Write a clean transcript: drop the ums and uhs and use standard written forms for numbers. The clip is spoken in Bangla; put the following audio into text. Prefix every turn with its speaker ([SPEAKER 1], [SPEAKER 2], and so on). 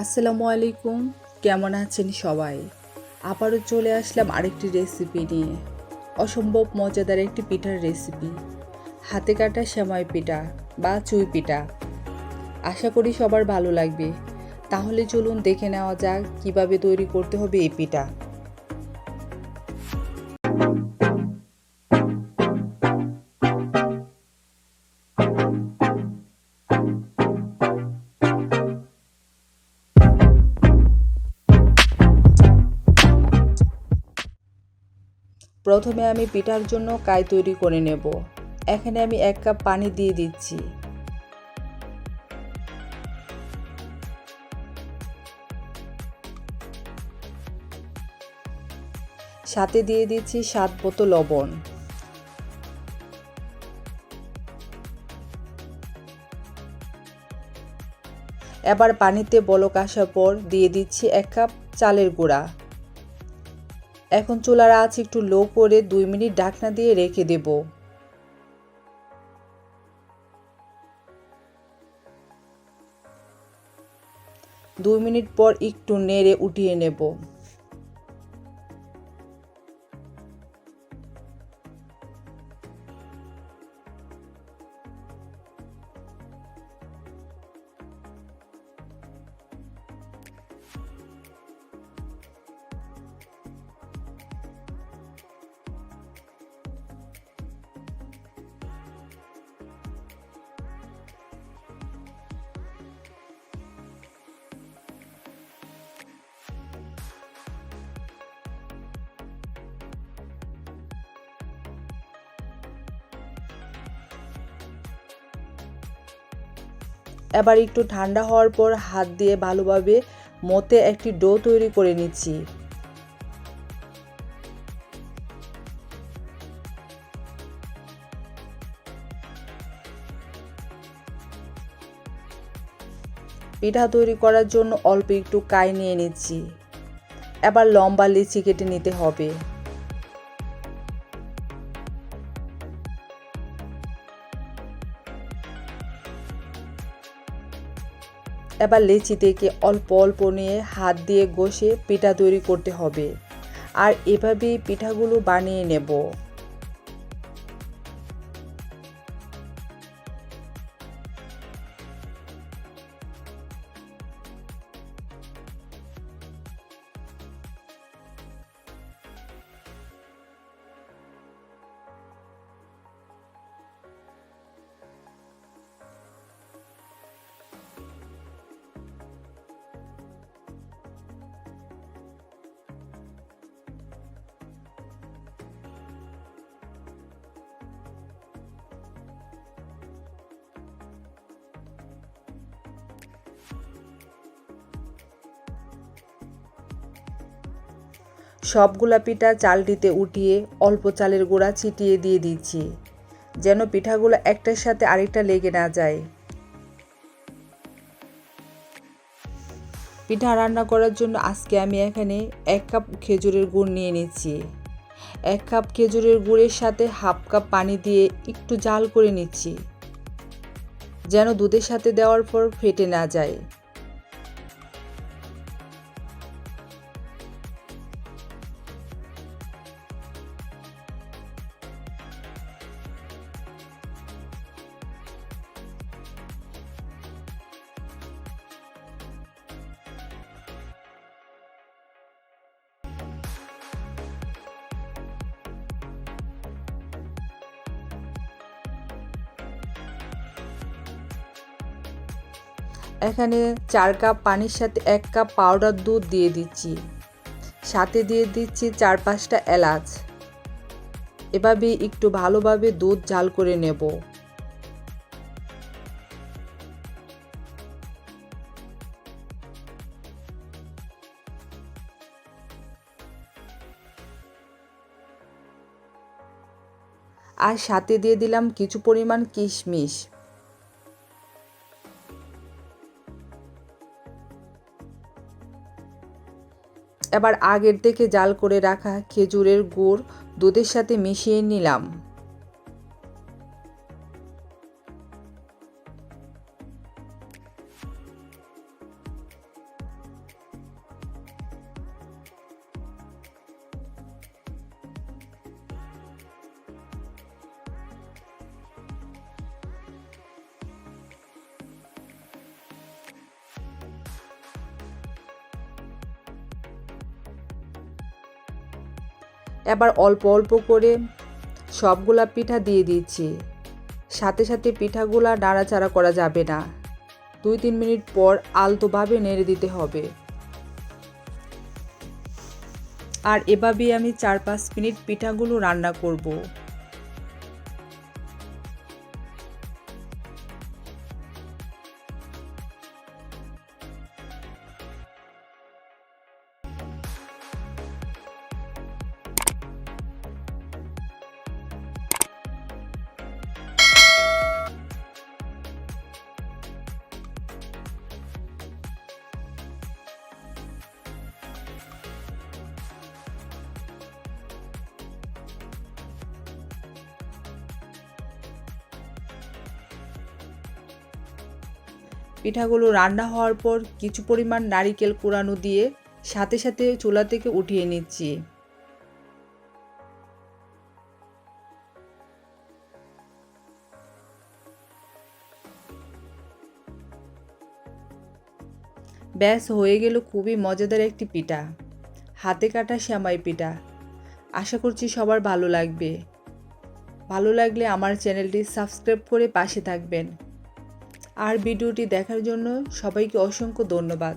[SPEAKER 1] আসসালামু আলাইকুম, কেমন আছেন সবাই? আবারও চলে আসলাম আরেকটি রেসিপি নিয়ে। অসম্ভব মজাদার একটি পিঠার রেসিপি, হাতে কাটা সেমাই পিঠা বা চুই পিঠা। আশা করি সবার ভালো লাগবে। তাহলে চলুন দেখে নেওয়া যাক কিভাবে তৈরি করতে হবে এই পিঠা। প্রথমে আমি পিঠার জন্য কাই তৈরি করে নেব। এখানে আমি 1 কাপ পানি দিয়ে দিচ্ছি। সাথে দিয়ে দিচ্ছি স্বাদ মতো লবণ। এবার পানিতে বলক আসার পর দিয়ে দিচ্ছি 1 কাপ চালের গুঁড়া। এখন চুলার আঁচ একটু লো করে 2 মিনিট ঢাকনা দিয়ে রেখে দেব। দুই মিনিট পর একটু নেড়ে উঠিয়ে নেব। এবার একটু ঠান্ডা হওয়ার পর হাত দিয়ে ভালোভাবে মতে একটি ডো তৈরি করে নিচ্ছি। পিঠা তৈরি করার জন্য অল্প একটু কাই নিয়ে নিচ্ছি। এবার লম্বা লিচি কেটে নিতে হবে। এবার লেচি থেকে অল্প অল্প নিয়ে হাত দিয়ে ঘষে পিঠা তৈরি করতে হবে। আর এভাবেই পিঠাগুলো বানিয়ে নেব। সবগুলা পিঠা চালটিতে উঠিয়ে অল্প চালের গুঁড়া ছিটিয়ে দিয়ে দিচ্ছি, যেন পিঠাগুলো একটার সাথে আরেকটা লেগে না যায়। পিঠা রান্না করার জন্য আজকে আমি এখানে 1 কাপ খেজুরের গুড় নিয়ে নিচ্ছি। 1 কাপ খেজুরের গুড়ের সাথে হাফ কাপ পানি দিয়ে একটু জাল করে নিচ্ছি, যেন দুধের সাথে দেওয়ার পর ফেটে না যায়। এখানে 4 কাপ পানির সাথে 1 কাপ পাউডার দুধ দিয়ে দিচ্ছি। সাথে দিয়ে দিচ্ছি 4-5টা এলাচ। এভাবে একটু ভালোভাবে দুধ জাল করে নেব। আর সাথে দিয়ে দিলাম কিছু পরিমাণ কিশমিশ। এবার আগের থেকে জাল করে রাখা খেজুরের গুড় দুধের সাথে মিশিয়ে নিলাম। এবার অল্প অল্প করে সবগুলা পিঠা দিয়ে দিচ্ছি। সাথে সাথে পিঠাগুলা নাড়াচাড়া করা যাবে না, 2-3 মিনিট পর আলতোভাবে নেড়ে দিতে হবে। আর এভাবেই আমি 4-5 মিনিট পিঠাগুলো রান্না করব। পিঠাগুলো রান্না হওয়ার পর কিছু পরিমাণ নারিকেল কোড়ানো দিয়ে সাথে সাথে চুলা থেকে উঠিয়ে নিচ্ছি। ব্যাস হয়ে গেল খুবই মজাদার একটি পিঠা, হাতে কাটা সেমাই পিঠা। আশা করছি সবার ভালো লাগবে। ভালো লাগলে আমার চ্যানেলটি সাবস্ক্রাইব করে পাশে থাকবেন। আর ভিডিওটি দেখার জন্য সবাইকে অসংখ্য ধন্যবাদ।